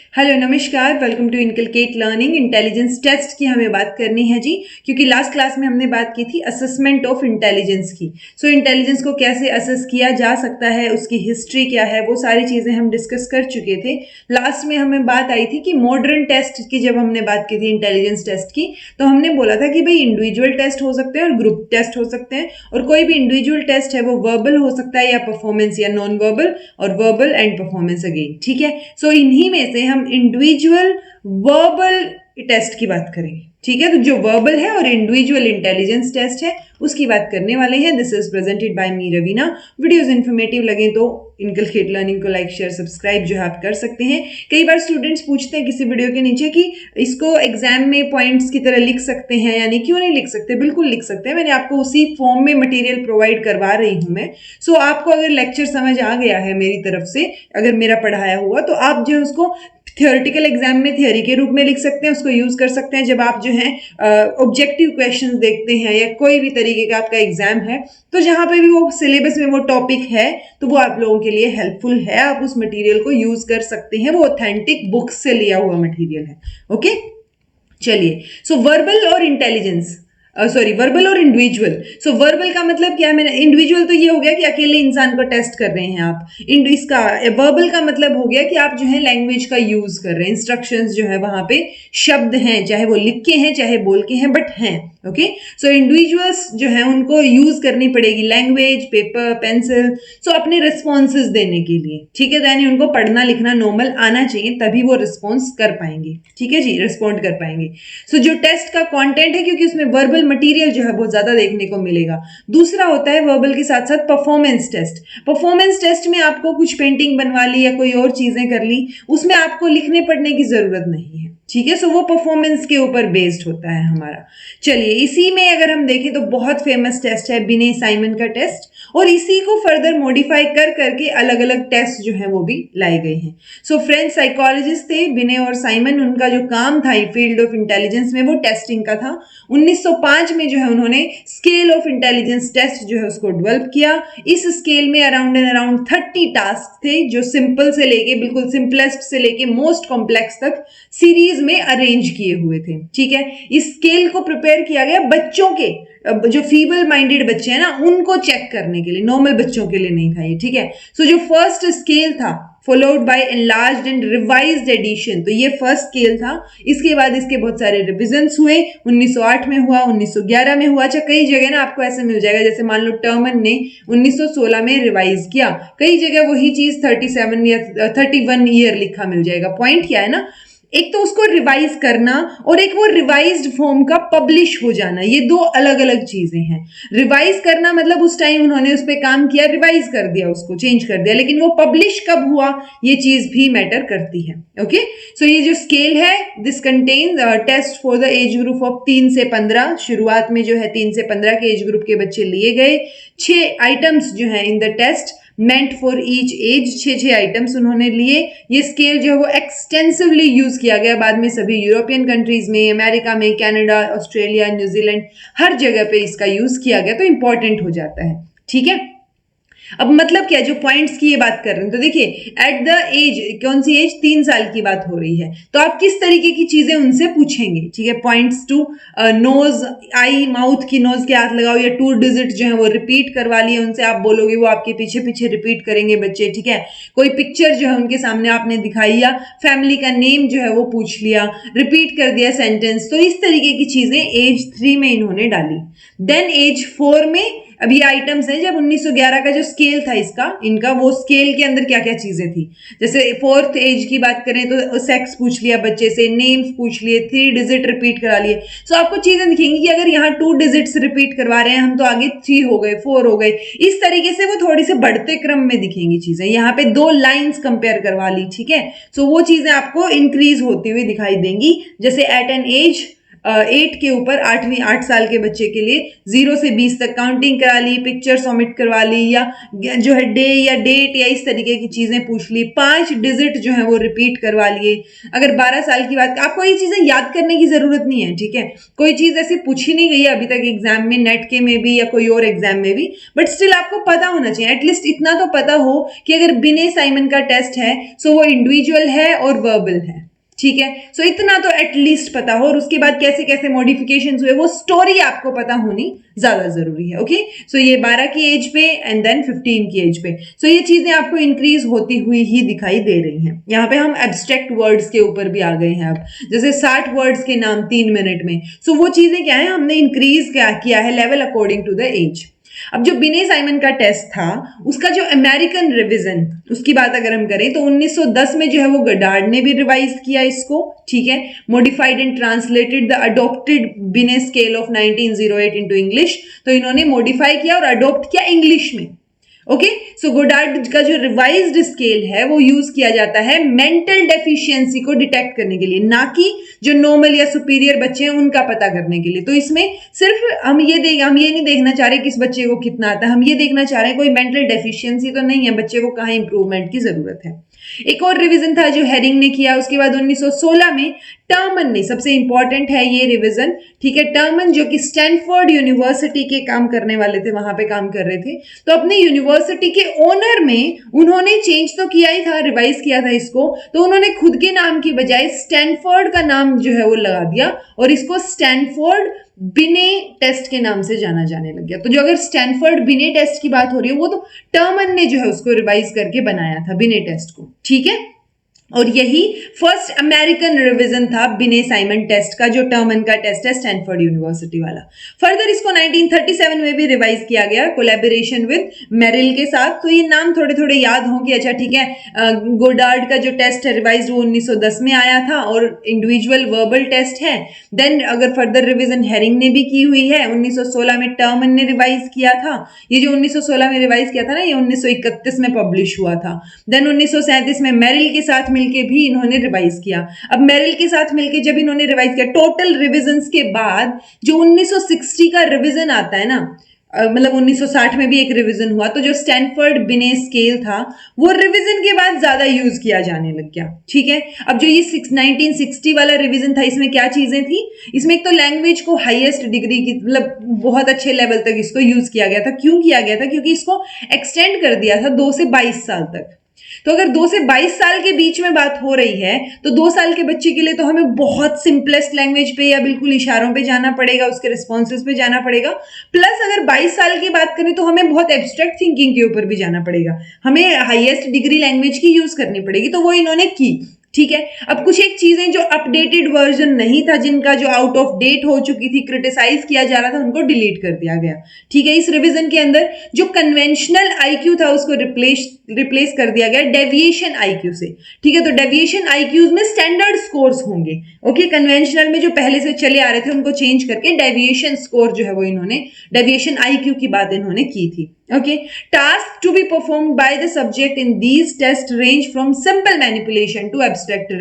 Hello नमस्कार, welcome to Inculcate Learning. Intelligence test की हमें बात करनी है जी, क्योंकि लास्ट क्लास में हमने बात की थी असेसमेंट ऑफ इंटेलिजेंस की। इंटेलिजेंस को कैसे असेस किया जा सकता है, उसकी हिस्ट्री क्या है, वो सारी चीजें हम डिस्कस कर चुके थे। लास्ट में हमें बात आई थी कि मॉडर्न टेस्ट की जब हमने बात की थी इंटेलिजेंस टेस्ट की, तो हमने बोला था कि भाई इंडिविजुअल टेस्ट हो सकते हैं और ग्रुप टेस्ट हो सकते हैं, और कोई भी इंडिविजुअल टेस्ट है वो वर्बल हो सकता है या परफॉर्मेंस या नॉन वर्बल, और वर्बल एंड परफॉर्मेंस अगेन। ठीक है, इन्हीं में से हम इंडिविजुअल वर्बल टेस्ट की बात करेंगे। ठीक है, तो जो वर्बल है और इंडिविजुअल इंटेलिजेंस टेस्ट है उसकी बात करने वाले हैं। This is presented by me Raveena. Videos informative लगे तो इनकलकेट लर्निंग को लाइक शेयर सब्सक्राइब जो है आप कर सकते हैं। कई बार स्टूडेंट्स पूछते हैं किसी वीडियो के नीचे कि इसको एग्जाम में पॉइंट्स की तरह लिख सकते हैं, यानी क्यों नहीं लिख सकते? बिल्कुल लिख सकते हैं, मैंने आपको उसी फॉर्म में मटेरियल प्रोवाइड करवा रही हूं मैं। आपको अगर लेक्चर समझ आ गया है मेरी तरफ से, अगर मेरा पढ़ाया हुआ, तो आप जो है उसको थियोरेटिकल एग्जाम में थियोरी के रूप में लिख सकते हैं, उसको यूज कर सकते हैं। जब आप जो है ऑब्जेक्टिव क्वेश्चंस देखते हैं या कोई भी तरीके का आपका एग्जाम है, तो जहां पे भी वो सिलेबस में वो टॉपिक है तो वो आप लोगों के लिए हेल्पफुल है, आप उस मटेरियल को यूज कर सकते हैं। वो ऑथेंटिक बुक से लिया हुआ मटेरियल है। ओके, चलिए। वर्बल और इंटेलिजेंस, वर्बल और इंडिविजुअल। वर्बल का मतलब क्या है? मैंने इंडिविजुअल तो ये हो गया कि अकेले इंसान को टेस्ट कर रहे हैं आप। इसका वर्बल का मतलब हो गया कि आप जो है लैंग्वेज का यूज कर रहे हैं, इंस्ट्रक्शंस जो है वहां पे शब्द हैं, चाहे वो लिख के हैं चाहे बोल के हैं, बट हैं। ओके, इंडिविजुअल्स जो है उनको यूज करनी पड़ेगी लैंग्वेज, पेपर, पेंसिल, अपने रिस्पॉन्सेज देने के लिए। ठीक है, यानी उनको पढ़ना लिखना नॉर्मल आना चाहिए, तभी वो रिस्पॉन्स कर पाएंगे। ठीक है जी, रिस्पॉन्ड कर पाएंगे। जो टेस्ट का कंटेंट है, क्योंकि उसमें वर्बल मटेरियल जो है बहुत ज्यादा देखने को मिलेगा। दूसरा होता है वर्बल के साथ साथ परफॉर्मेंस टेस्ट। परफॉर्मेंस टेस्ट में आपको कुछ पेंटिंग बनवा ली या कोई और चीजें कर ली, उसमें आपको लिखने पढ़ने की जरूरत नहीं है। ठीक है, वो परफॉर्मेंस के ऊपर बेस्ड होता है हमारा। चलिए, इसी में अगर हम देखें तो बहुत फेमस टेस्ट है बिने साइमन का टेस्ट, और इसी को फर्दर मॉडिफाई कर करके अलग अलग टेस्ट जो है वो भी लाए गए हैं। फ्रेंच साइकोलॉजिस्ट थे बिने और साइमन, उनका जो काम था फील्ड ऑफ इंटेलिजेंस में वो टेस्टिंग का था। 1905 में जो है उन्होंने स्केल ऑफ इंटेलिजेंस टेस्ट जो है उसको डेवलप किया। इस स्केल में अराउंड 30 टास्क थे, जो सिंपल से लेके बिल्कुल सिंपलेस्ट से लेके मोस्ट कॉम्प्लेक्स तक सीरीज में अरेंज किए हुए थे। ठीक है, इस स्केल को प्रिपेयर किया गया बच्चों के, जो फीबल माइंडेड बच्चे हैं ना, उनको चेक करने के लिए, नॉर्मल बच्चों के लिए नहीं था ये। ठीक है, जो फर्स्ट स्केल था followed by enlarged and revised edition, तो ये फर्स्ट स्केल था। इसके बाद इसके बहुत सारे रिविजन्स हुए। 1908 में हुआ, 1911 में हुआ। अच्छा, कई जगह ना आपको ऐसे मिल जाएगा, जैसे मान लो टर्मन ने 1916 में रिवाइज किया, कई जगह वही चीज 37 या 31 ईयर लिखा मिल जाएगा। पॉइंट क्या है ना, एक तो उसको रिवाइज करना और एक वो रिवाइज्ड फॉर्म का पब्लिश हो जाना, ये दो अलग अलग चीजें हैं। रिवाइज करना मतलब उस टाइम उन्होंने उस पर काम किया, रिवाइज कर दिया, उसको चेंज कर दिया, लेकिन वो पब्लिश कब हुआ ये चीज भी मैटर करती है। ओके, ये जो स्केल है, this contains test for the age group of 3 से 15। शुरुआत में जो है 3 से 15 के एज ग्रुप के बच्चे लिए गए। 6 आइटम्स जो है in the test meant for each age, 6 items उन्होंने लिए। ये स्केल जो है वो एक्सटेंसिवली यूज किया गया बाद में सभी यूरोपियन कंट्रीज में, अमेरिका में, कनाडा, ऑस्ट्रेलिया, न्यूजीलैंड, हर जगह पे इसका यूज किया गया, तो इंपॉर्टेंट हो जाता है। ठीक है, अब मतलब क्या, जो पॉइंट्स की ये बात कर रहे हैं, तो देखिए एट द एज, कौन सी एज? 3 साल की बात हो रही है, तो आप किस तरीके की चीजें उनसे पूछेंगे। ठीक है, points to nose, eye, mouth की नोज के हाथ लगाओ, या 2 डिजिट जो है वो रिपीट करवा लिए उनसे, आप बोलोगे, वो आपके पीछे पीछे रिपीट करेंगे बच्चे। ठीक है, कोई पिक्चर जो है उनके सामने आपने दिखाई, या फैमिली का नेम जो है वो पूछ लिया, रिपीट कर दिया सेंटेंस, तो इस तरीके की चीजें एज 3 में इन्होंने डाली। देन एज 4 में, अब ये आइटम्स हैं जब 1911 का जो स्केल था इनका, वो स्केल के अंदर क्या क्या चीजें थी। जैसे 4th एज की बात करें तो सेक्स पूछ लिया बच्चे से, नेम्स पूछ लिए, 3 डिजिट रिपीट करा लिए। आपको चीजें दिखेंगी कि अगर यहाँ 2 डिजिट्स रिपीट करवा रहे हैं हम, तो आगे 3 हो गए, 4 हो गए, इस तरीके से वो थोड़ी से बढ़ते क्रम में दिखेंगी चीजें। यहाँ पे 2 लाइन्स कंपेयर करवा ली। ठीक है, वो चीजें आपको इंक्रीज होती हुई दिखाई देंगी। जैसे एट एन एज 8 के ऊपर 8 साल के बच्चे के लिए 0 से 20 तक काउंटिंग करा ली, पिक्चर सबमिट करवा ली, या जो है डे या डेट या इस तरीके की चीजें पूछ ली, 5 डिजिट जो है वो रिपीट करवा लिए। अगर 12 साल की बात, आपको ये चीजें याद करने की जरूरत नहीं है, ठीक है, कोई चीज ऐसी पूछी नहीं गई है अभी तक एग्जाम में, नेट के में भी या कोई और एग्जाम में भी, बट स्टिल आपको पता होना चाहिए, एटलीस्ट इतना तो पता हो कि अगर बिने साइमन का टेस्ट है सो वो इंडिविजुअल है और वर्बल है, ठीक है। सो इतना तो एटलीस्ट पता हो, और उसके बाद कैसे कैसे मॉडिफिकेशन हुए वो स्टोरी आपको पता होनी ज्यादा जरूरी है। ओके, सो ये 12 की एज पे एंड देन 15 की एज पे, सो ये चीजें आपको इंक्रीज होती हुई ही दिखाई दे रही हैं। यहाँ पे हम एब्स्ट्रैक्ट वर्ड्स के ऊपर भी आ गए हैं अब, जैसे 60 वर्ड्स के नाम 3 मिनट में, सो वो चीजें क्या है, हमने इंक्रीज किया है level according to the age. अब जो बिने साइमन का टेस्ट था उसका जो अमेरिकन रिवीजन, उसकी बात अगर हम करें तो 1910 में जो है वो गडार्ड ने भी रिवाइज किया इसको, ठीक है, modified and translated the adopted बिने स्केल ऑफ 1908 इनटू इंग्लिश, तो इन्होंने मॉडिफाई किया और अडॉप्ट किया इंग्लिश में। ओके, सो गोडार्ड का जो रिवाइज्ड स्केल है वो यूज किया जाता है मेंटल डेफिशिएंसी को डिटेक्ट करने के लिए, ना कि जो नॉर्मल या सुपीरियर बच्चे हैं उनका पता करने के लिए। तो इसमें सिर्फ हम ये नहीं देखना चाह रहे किस बच्चे को कितना आता है, हम ये देखना चाह रहे हैं कोई मेंटल डेफिशिएंसी तो नहीं है, बच्चे को कहाँ इंप्रूवमेंट की जरूरत है। एक और रिवीजन था जो हेरिंग ने किया, उसके बाद 1916 में टर्मन ने, सबसे इंपॉर्टेंट है ये रिवीजन, ठीक है, टर्मन जो कि स्टैनफोर्ड यूनिवर्सिटी के काम करने वाले थे, वहां पे काम कर रहे थे, तो अपनी यूनिवर्सिटी के ओनर में उन्होंने चेंज तो किया ही था, रिवाइज किया था इसको, तो उन्होंने खुद के नाम की बजाय स्टैनफोर्ड का नाम जो है वो लगा दिया और इसको स्टैनफोर्ड बिने टेस्ट के नाम से जाना जाने लग गया। तो जो अगर स्टैनफोर्ड बिने टेस्ट की बात हो रही है वो तो टर्मन ने जो है उसको रिवाइज करके बनाया था बिने टेस्ट को, ठीक है, और यही फर्स्ट अमेरिकन रिवीजन था बिने साइमन टेस्ट का, जो टर्मन का टेस्ट है स्टैनफोर्ड यूनिवर्सिटी वाला। फर्दर इसको 1937 में भी रिवाइज किया गया कोलैबोरेशन विद मेरिल के साथ। तो ये नाम थोड़े थोड़े याद हों कि अच्छा ठीक है, गोडार्ड का जो टेस्ट है रिवाइज वो 1910 में आया था और इंडिविजुअल वर्बल टेस्ट है। देन अगर फर्दर रिवीजन हेरिंग ने भी की हुई है, 1916 में टर्मन ने रिवाइज किया था, ये जो 1916 में रिवाइज किया था ना, ये 1931 में पब्लिश हुआ था। देन 1937 में मेरिल के साथ मिलके भी इन्होंने रिवाइज किया। अब मेरिल के साथ मिलके जब इन्होंने रिवाइज किया, टोटल रिविजन्स के बाद जो 1960 का रिवीजन आता है ना, मतलब 1960 में भी एक रिवीजन हुआ, तो जो स्टैनफोर्ड बिने स्केल था वो रिवीजन के बाद ज्यादा यूज किया जाने लग गया, ठीक है। अब जो ये 1960 वाला रिवीजन था, इसमें क्या चीजें थी, इसमें एक तो लैंग्वेज को हाईएस्ट डिग्री की, मतलब बहुत अच्छे लेवल तक इसको यूज किया गया था। क्यों किया गया था? क्योंकि इसको एक्सटेंड कर दिया था 2 से 22 साल तक। तो अगर 2 से 22 साल के बीच में बात हो रही है तो 2 साल के बच्चे के लिए तो हमें बहुत सिंपलेस्ट लैंग्वेज पे या बिल्कुल इशारों पे जाना पड़ेगा, उसके रिस्पॉन्सेज पे जाना पड़ेगा। प्लस अगर 22 साल की बात करें तो हमें बहुत एब्स्ट्रैक्ट थिंकिंग के ऊपर भी जाना पड़ेगा, हमें हाईएस्ट डिग्री लैंग्वेज की यूज करनी पड़ेगी, तो वो इन्होंने की, ठीक है। अब कुछ एक चीजें जो अपडेटेड वर्जन नहीं था, जिनका जो आउट ऑफ डेट हो चुकी थी, क्रिटिसाइज किया जा रहा था, उनको डिलीट कर दिया गया, ठीक है। इस रिवीजन के अंदर जो कन्वेंशनल आईक्यू था उसको रिप्लेस कर दिया गया डेविएशन आईक्यू से, ठीक है। तो डेविएशन आईक्यूज में स्टैंडर्ड स्कोर्स होंगे, ओके। कन्वेंशनल में जो पहले से चले आ रहे थे उनको चेंज करके डेविएशन स्कोर जो है वो इन्होंने, डेविएशन आईक्यू की बात इन्होंने की थी, okay. Task to be performed by the subject in these test range from simple manipulation to abstract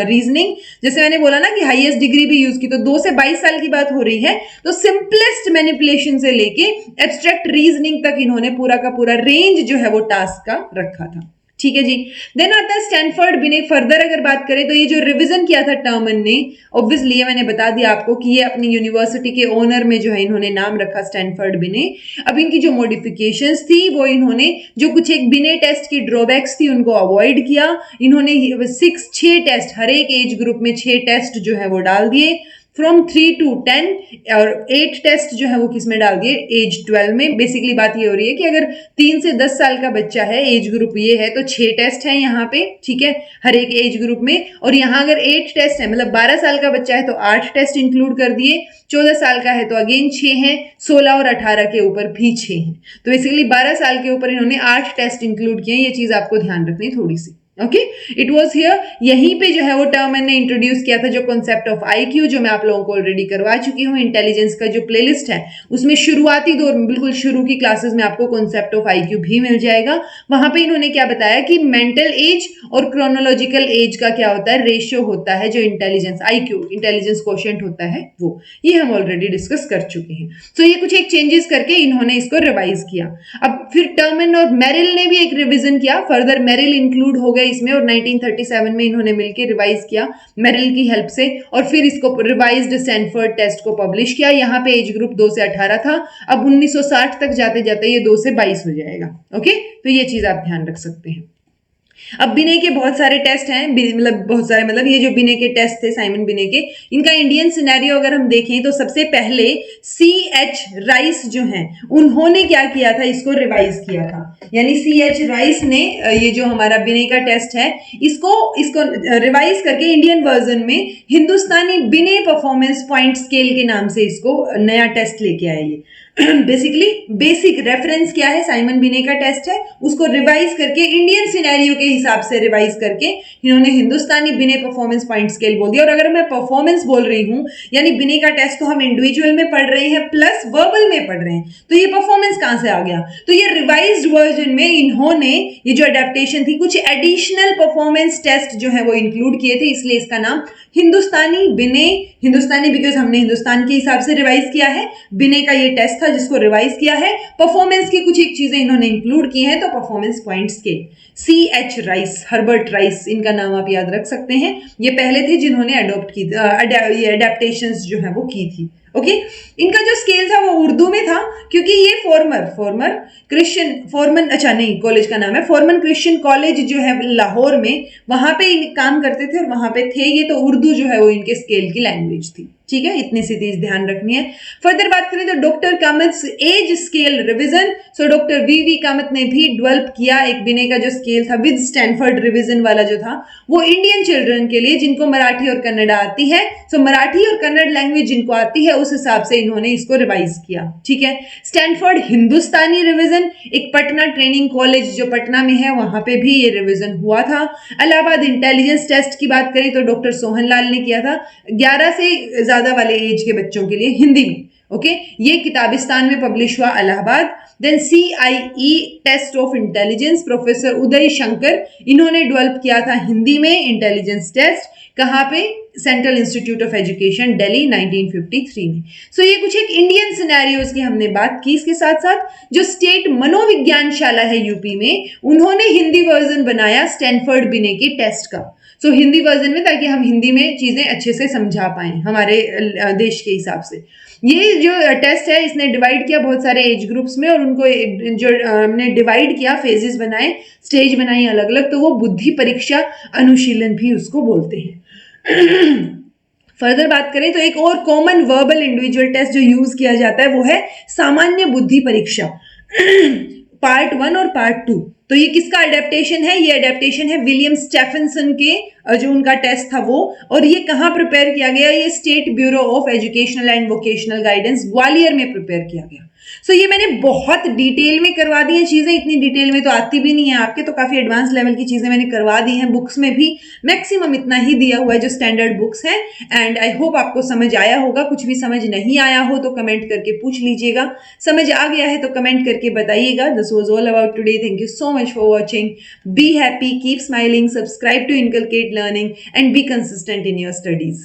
reasoning. जैसे मैंने बोला ना कि हाईएस्ट डिग्री भी यूज की, तो 2 से 22 साल की बात हो रही है, तो सिंपलेस्ट मैनिपुलेशन से लेके एब्स्ट्रैक्ट रीजनिंग तक इन्होंने पूरा का पूरा रेंज जो है वो टास्क का रखा था, ठीक है जी। देन आता है स्टैनफोर्ड बिने। फर्दर अगर बात करें तो ये जो रिवीजन किया था टर्मन ने, ऑब्वियसली ये मैंने बता दिया आपको कि ये अपनी यूनिवर्सिटी के ओनर में जो है इन्होंने नाम रखा स्टैनफोर्ड बिने। अब इनकी जो मॉडिफिकेशंस थी वो इन्होंने जो कुछ एक बिने टेस्ट की ड्रॉबैक्स थी उनको अवॉइड किया। इन्होंने 6 टेस्ट, हर एक एज ग्रुप में 6 टेस्ट जो है वो डाल दिए फ्रॉम 3 to 10, और 8 टेस्ट जो है वो किस में डाल दिए, एज 12 में। बेसिकली बात ये हो रही है कि अगर 3 से 10 साल का बच्चा है, एज ग्रुप ये है, तो 6 टेस्ट है यहाँ पे, ठीक है, हर एक एज ग्रुप में। और यहाँ अगर 8 टेस्ट है, मतलब 12 साल का बच्चा है तो 8 टेस्ट इंक्लूड कर दिए, 14 साल का है तो अगेन 6 हैं, 16 और 18 के ऊपर भी 6 हैं। तो बेसिकली 12 साल के ऊपर इन्होंने 8 टेस्ट इंक्लूड किए। ये चीज आपको ध्यान रखनी थोड़ी सी, ओके, इट वाज हियर, यहीं पे जो है वो टर्म मैंने इंट्रोड्यूस किया था, जो कॉन्सेप्ट ऑफ आईक्यू, जो मैं आप लोगों को ऑलरेडी करवा चुकी हूँ। इंटेलिजेंस का जो प्लेलिस्ट है उसमें शुरुआती दौर में, बिल्कुल शुरू की क्लासेस में आपको कॉन्सेप्ट ऑफ आईक्यू भी मिल जाएगा। वहां पे इन्होंने क्या बताया कि मेंटल एज और क्रोनोलॉजिकल एज का क्या होता है, रेशियो होता है, जो इंटेलिजेंस आईक्यू इंटेलिजेंस क्वोशिएंट होता है वो, ये हम ऑलरेडी डिस्कस कर चुके हैं। सो ये कुछ एक चेंजेस करके इन्होंने इसको रिवाइज किया। अब फिर टर्मन और मेरिल ने भी एक रिवीजन किया, फर्दर मेरिल इंक्लूड हो गए इसमें, और 1937 में इन्होंने मिलकर रिवाइज किया मेरिल की हेल्प से, और फिर इसको रिवाइज्ड स्टैनफोर्ड टेस्ट को पब्लिश किया। यहाँ पे एज ग्रुप 2 से 18 था, अब 1960 तक जाते जाते ये 2 से 22 हो जाएगा। ओके, तो ये चीज आप ध्यान रख सकते हैं। अब बिने के बहुत सारे टेस्ट हैं, मतलब बहुत सारे, मतलब ये जो बिने के टेस्ट थे, साइमन बिने के, इनका इंडियन सिनेरियो अगर हम देखें तो सबसे पहले C.H. राइस जो हैं उन्होंने क्या किया था, इसको रिवाइज किया था। यानी C.H. राइस ने ये जो हमारा बिने का टेस्ट है इसको रिवाइज करके इंडियन वर्जन में हिंदुस्तानी बिने परफॉर्मेंस पॉइंट स्केल के नाम से इसको नया टेस्ट लेके आए। ये बेसिकली बेसिक रेफरेंस क्या है, साइमन बिने का टेस्ट है, उसको रिवाइज करके इंडियन सिनेरियो के हिसाब से रिवाइज करके इन्होंने हिंदुस्तानी बिने परफॉर्मेंस पॉइंट स्केल बोल दिया। और अगर मैं परफॉर्मेंस बोल रही हूं, यानी बिने का टेस्ट तो हम इंडिविजुअल में पढ़ रहे हैं प्लस वर्बल में पढ़ रहे हैं, तो ये परफॉर्मेंस कहां से आ गया, तो ये रिवाइज्ड वर्जन में इन्होंने ये जो अडेप्टेशन थी, कुछ एडिशनल परफॉर्मेंस टेस्ट जो है वो इंक्लूड किए थे, इसलिए इसका नाम हिंदुस्तानी बिने, हिंदुस्तानी बिकॉज हमने हिंदुस्तान के हिसाब से रिवाइज किया है, बिने का ये टेस्ट था जिसको रिवाइज किया है, परफॉर्मेंस की कुछ एक चीजें इन्होंने इंक्लूड की हैं, तो परफॉर्मेंस पॉइंट्स के C.H. राइस, हर्बर्ट राइस, इनका नाम आप याद रख सकते हैं। ये पहले थे जिन्होंने अडॉप्ट की, ये अडेप्टेशंस जो है वो की थी। ओके, इनका जो स्केल था वो उर्दू में था, क्योंकि ये फॉर्मर क्रिश्चियन फॉर्मन, अच्छा नहीं, कॉलेज का नाम है फॉर्मन क्रिश्चियन कॉलेज जो है लाहौर में, वहां पे काम करते थे और वहां पे थे ये, तो उर्दू जो है वो इनके स्केल की लैंग्वेज थी। ठीक है, इतनी सी चीज ध्यान रखनी है। फर्दर बात करें तो doctor Kamat age scale revision, so doctor V Kamat ने भी डेवलप किया एक बिने का जो स्केल था विद स्टैनफोर्ड रिवीजन वाला जो था, वो इंडियन चिल्ड्रन के लिए जिनको मराठी और कन्नड़ा आती है, सो मराठी और कन्नड़ लैंग्वेज जिनको आती है उस हिसाब से इन्होंने इसको रिवाइज किया। ठीक है, स्टैनफोर्ड हिंदुस्तानी रिवीजन, एक पटना ट्रेनिंग कॉलेज जो पटना में है वहां पे भी ये रिवीजन हुआ था। इलाहाबाद इंटेलिजेंस टेस्ट की बात करें तो डॉक्टर सोहनलाल ने किया था 11 से ज्यादा वाले एज के बच्चों के लिए हिंदी में। ओके, ये किताबिस्तान में पब्लिश हुआ Allahabad. Then CIE test of intelligence, professor Uday Shankar, इन्होंने डेवलप किया था हिंदी में इंटेलिजेंस टेस्ट, कहां पे, central institute of education Delhi 1953 में। सो ये कुछ एक इंडियन सिनेरियोज की हमने बात की। इसके साथ साथ जो स्टेट मनोविज्ञानशाला है यूपी में, उन्होंने हिंदी वर्जन बनाया स्टैनफोर्ड बिने के टेस्ट का। सो हिंदी वर्जन में, ताकि हम हिंदी में चीजें अच्छे से समझा पाए हमारे देश के हिसाब से। ये जो टेस्ट है इसने डिवाइड किया बहुत सारे एज ग्रुप्स में, और उनको जो हमने डिवाइड किया, फेजेस बनाए, स्टेज बनाई अलग अलग, तो वो बुद्धि परीक्षा अनुशीलन भी उसको बोलते हैं। फर्दर बात करें तो एक और कॉमन वर्बल इंडिविजुअल टेस्ट जो यूज किया जाता है वो है सामान्य बुद्धि परीक्षा पार्ट 1 और पार्ट 2। तो ये किसका अडेप्टेशन है, ये अडेप्टेशन है विलियम स्टेफनसन के, जो उनका टेस्ट था वो, और ये कहाँ प्रिपेयर किया गया, ये state bureau of educational and vocational guidance Gwalior में प्रिपेयर किया गया। सो ये मैंने बहुत डिटेल में करवा दी है चीजें, इतनी डिटेल में तो आती भी नहीं है आपके, तो काफी एडवांस लेवल की चीजें मैंने करवा दी हैं। बुक्स में भी मैक्सिमम इतना ही दिया हुआ है जो स्टैंडर्ड बुक्स हैं, एंड आई होप आपको समझ आया होगा। कुछ भी समझ नहीं आया हो तो कमेंट करके पूछ लीजिएगा, समझ आ गया है तो कमेंट करके बताइएगा। This was all about today, thank you so much for watching, be happy, keep smiling, subscribe to Inculcate Learning and be consistent in your studies.